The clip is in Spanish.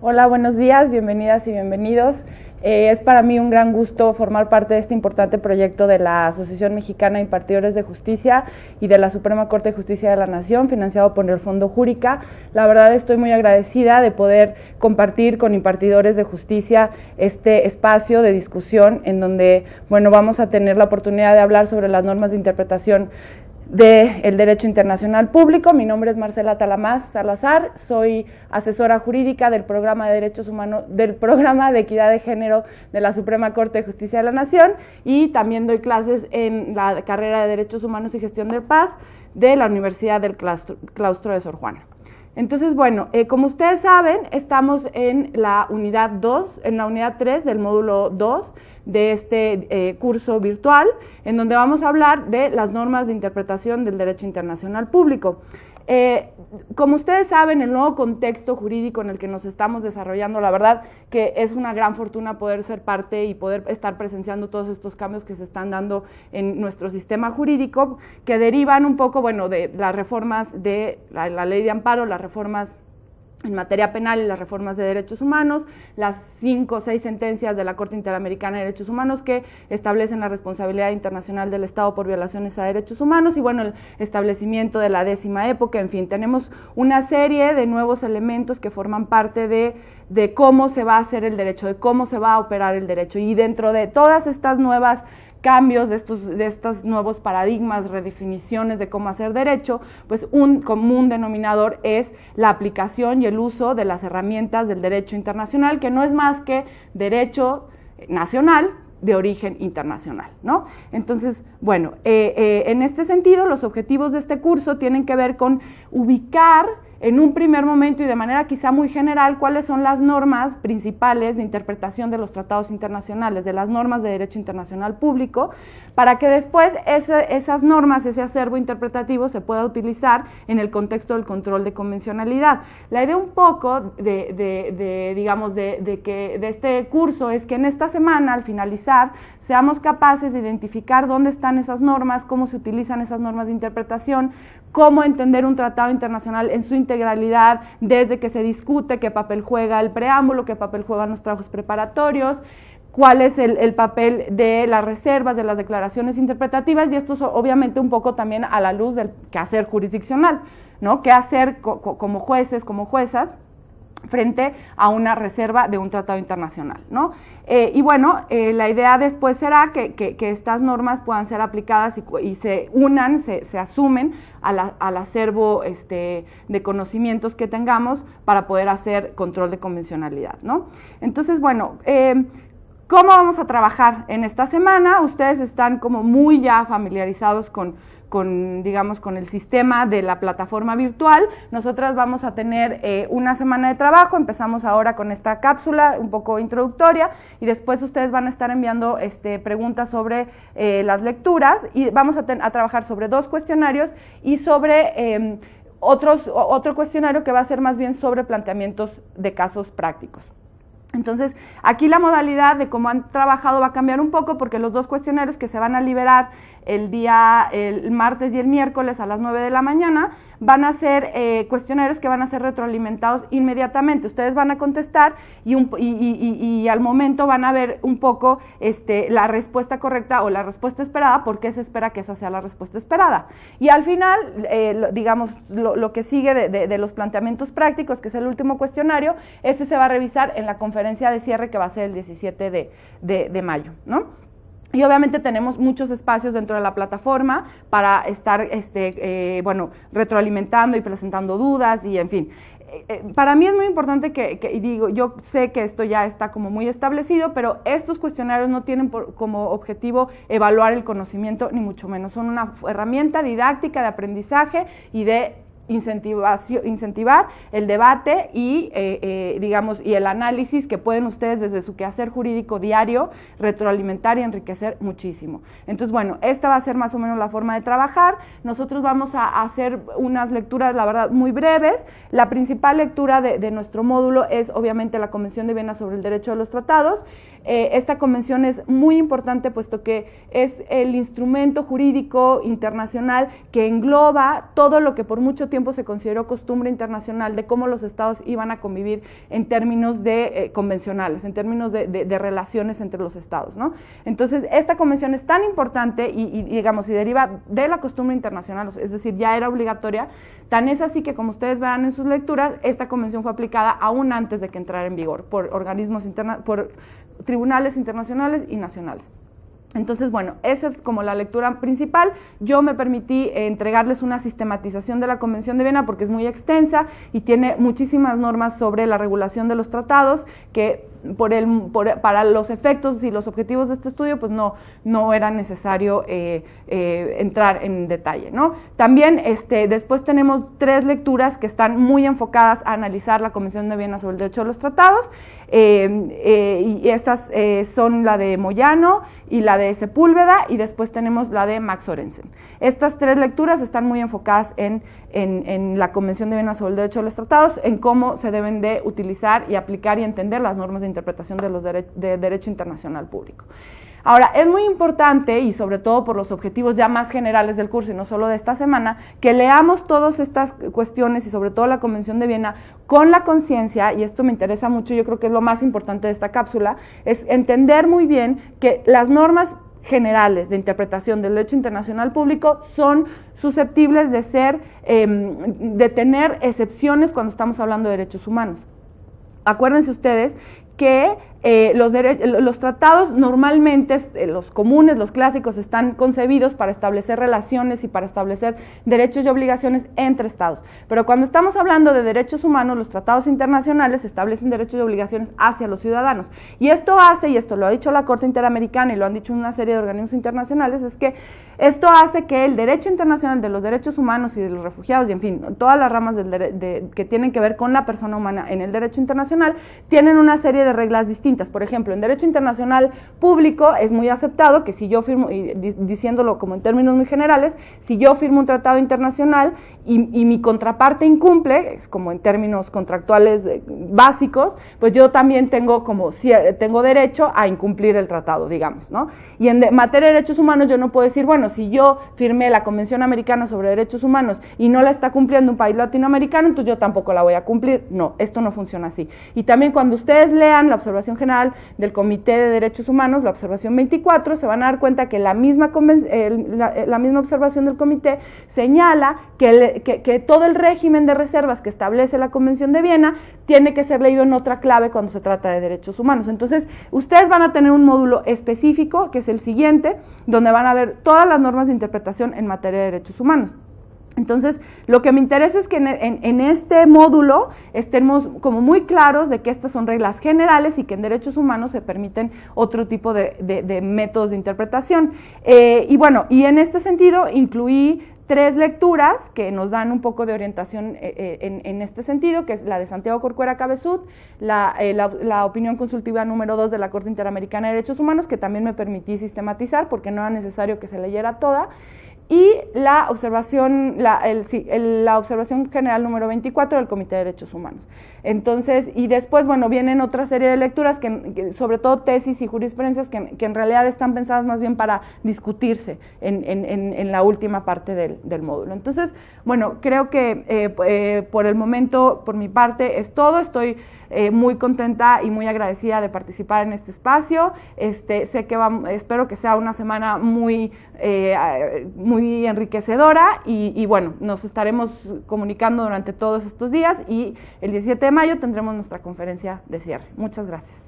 Hola, buenos días, bienvenidas y bienvenidos. Es para mí un gran gusto formar parte de este importante proyecto de la Asociación Mexicana de Impartidores de Justicia y de la Suprema Corte de Justicia de la Nación, financiado por el Fondo Júrica. La verdad estoy muy agradecida de poder compartir con impartidores de justicia este espacio de discusión en donde, vamos a tener la oportunidad de hablar sobre las normas de interpretación del derecho internacional público. Mi nombre es Marcela Talamás Salazar, soy asesora jurídica del programa de derechos humanos, del programa de equidad de género de la Suprema Corte de Justicia de la Nación, y también doy clases en la carrera de Derechos Humanos y Gestión de Paz de la Universidad del Claustro de Sor Juana. Entonces, como ustedes saben, estamos en la unidad 2, en la unidad 3 del módulo 2 de este curso virtual, en donde vamos a hablar de las normas de interpretación del derecho internacional público. Como ustedes saben, el nuevo contexto jurídico en el que nos estamos desarrollando, la verdad que es una gran fortuna poder ser parte y poder estar presenciando todos estos cambios que se están dando en nuestro sistema jurídico, que derivan un poco, de las reformas de la ley de amparo, las reformas en materia penal y las reformas de derechos humanos, las 5 o 6 sentencias de la Corte Interamericana de Derechos Humanos que establecen la responsabilidad internacional del Estado por violaciones a derechos humanos y el establecimiento de la 10ª época. En fin, tenemos una serie de nuevos elementos que forman parte de cómo se va a hacer el derecho, de cómo se va a operar el derecho, y dentro de todas estas nuevas cambios, de estos nuevos paradigmas, redefiniciones de cómo hacer derecho, pues un común denominador es la aplicación y el uso de las herramientas del derecho internacional, que no es más que derecho nacional de origen internacional, ¿no? Entonces, en este sentido, los objetivos de este curso tienen que ver con ubicar en un primer momento y de manera quizá muy general cuáles son las normas principales de interpretación de los tratados internacionales, de las normas de derecho internacional público, para que después esas normas, ese acervo interpretativo se pueda utilizar en el contexto del control de convencionalidad. La idea un poco de este curso es que en esta semana, al finalizar, seamos capaces de identificar dónde están esas normas, cómo se utilizan esas normas de interpretación, cómo entender un tratado internacional en su integralidad, desde que se discute qué papel juega el preámbulo, qué papel juegan los trabajos preparatorios, cuál es el papel de las reservas, de las declaraciones interpretativas, y esto es obviamente un poco también a la luz del quehacer jurisdiccional, ¿no? Qué hacer como jueces, como juezas, frente a una reserva de un tratado internacional, ¿no? La idea después será que estas normas puedan ser aplicadas y se unan, se asumen al acervo de conocimientos que tengamos para poder hacer control de convencionalidad, ¿no? Entonces, ¿cómo vamos a trabajar en esta semana? Ustedes están como muy ya familiarizados con el sistema de la plataforma virtual. Nosotras vamos a tener una semana de trabajo. Empezamos ahora con esta cápsula un poco introductoria y después ustedes van a estar enviando preguntas sobre las lecturas, y vamos a trabajar sobre 2 cuestionarios y sobre otro cuestionario que va a ser más bien sobre planteamientos de casos prácticos. Entonces, aquí la modalidad de cómo han trabajado va a cambiar un poco, porque los 2 cuestionarios que se van a liberar el martes y el miércoles a las 9 de la mañana van a ser cuestionarios que van a ser retroalimentados inmediatamente. Ustedes van a contestar y al momento van a ver un poco la respuesta correcta o la respuesta esperada, por qué se espera que esa sea la respuesta esperada. Y al final, lo que sigue de los planteamientos prácticos, que es el último cuestionario, ese se va a revisar en la conferencia de cierre que va a ser el 17 de mayo, ¿no? Y obviamente tenemos muchos espacios dentro de la plataforma para estar retroalimentando y presentando dudas y en fin. Para mí es muy importante yo sé que esto ya está como muy establecido, pero estos cuestionarios no tienen como objetivo evaluar el conocimiento, ni mucho menos. Son una herramienta didáctica de aprendizaje y de incentivar el debate y el análisis que pueden ustedes desde su quehacer jurídico diario retroalimentar y enriquecer muchísimo. Entonces, esta va a ser más o menos la forma de trabajar. Nosotros vamos a hacer unas lecturas, la verdad, muy breves. La principal lectura de nuestro módulo es obviamente la Convención de Viena sobre el Derecho de los Tratados. Esta convención es muy importante puesto que es el instrumento jurídico internacional que engloba todo lo que por mucho tiempo tiempo se consideró costumbre internacional de cómo los estados iban a convivir en términos de convencionales, en términos de relaciones entre los estados, ¿no? Entonces, esta convención es tan importante y digamos, y deriva de la costumbre internacional, es decir, ya era obligatoria, tan es así que, como ustedes verán en sus lecturas, esta convención fue aplicada aún antes de que entrara en vigor por por tribunales internacionales y nacionales. Entonces, bueno, esa es como la lectura principal. Yo me permití entregarles una sistematización de la Convención de Viena porque es muy extensa y tiene muchísimas normas sobre la regulación de los tratados que para los efectos y los objetivos de este estudio pues no era necesario entrar en detalle, ¿no? También después tenemos 3 lecturas que están muy enfocadas a analizar la Convención de Viena sobre el derecho de los tratados, y estas son la de Moyano y la de Sepúlveda, y después tenemos la de Max Sorensen. Estas 3 lecturas están muy enfocadas en la Convención de Viena sobre el derecho de los tratados, en cómo se deben de utilizar y aplicar y entender las normas de interpretación de derecho internacional público. Ahora, es muy importante, y sobre todo por los objetivos ya más generales del curso y no solo de esta semana, que leamos todas estas cuestiones y sobre todo la Convención de Viena con la conciencia, y esto me interesa mucho, yo creo que es lo más importante de esta cápsula, es entender muy bien que las normas generales de interpretación del derecho internacional público son susceptibles de de tener excepciones cuando estamos hablando de derechos humanos. Acuérdense ustedes que los tratados normalmente, los comunes, los clásicos, están concebidos para establecer relaciones y para establecer derechos y obligaciones entre estados. Pero cuando estamos hablando de derechos humanos, los tratados internacionales establecen derechos y obligaciones hacia los ciudadanos. Y esto hace, y esto lo ha dicho la Corte Interamericana y lo han dicho una serie de organismos internacionales, es que esto hace que el derecho internacional de los derechos humanos y de los refugiados, y en fin, todas las ramas que tienen que ver con la persona humana en el derecho internacional, tienen una serie de reglas distintas. Por ejemplo, en derecho internacional público es muy aceptado que si yo firmo, y diciéndolo como en términos muy generales, si yo firmo un tratado internacional y mi contraparte incumple, es como en términos contractuales básicos, pues yo también tengo derecho a incumplir el tratado, digamos, ¿no? Y en materia de derechos humanos yo no puedo decir, bueno, si yo firmé la Convención Americana sobre Derechos Humanos y no la está cumpliendo un país latinoamericano, entonces yo tampoco la voy a cumplir. No, esto no funciona así. Y también cuando ustedes lean la observación general del Comité de Derechos Humanos, la observación 24, se van a dar cuenta que la misma observación del comité señala que todo el régimen de reservas que establece la Convención de Viena tiene que ser leído en otra clave cuando se trata de derechos humanos. Entonces, ustedes van a tener un módulo específico, que es el siguiente, donde van a ver todas las normas de interpretación en materia de derechos humanos. Entonces, lo que me interesa es que en este módulo estemos como muy claros de que estas son reglas generales y que en derechos humanos se permiten otro tipo de métodos de interpretación. Y bueno, y en este sentido incluí 3 lecturas que nos dan un poco de orientación en este sentido, que es la de Santiago Corcuera Cabeçut, la opinión consultiva número 2 de la Corte Interamericana de Derechos Humanos, que también me permití sistematizar porque no era necesario que se leyera toda, y la observación general número 24 del Comité de Derechos Humanos. Entonces, y después, bueno, vienen otra serie de lecturas, que sobre todo tesis y jurisprudencias, que en realidad están pensadas más bien para discutirse en la última parte del módulo. Entonces, bueno, creo que por el momento, por mi parte, es todo. Estoy muy contenta y muy agradecida de participar en este espacio. Sé que espero que sea una semana muy enriquecedora y bueno, nos estaremos comunicando durante todos estos días y el 17 de mayo tendremos nuestra conferencia de cierre. Muchas gracias.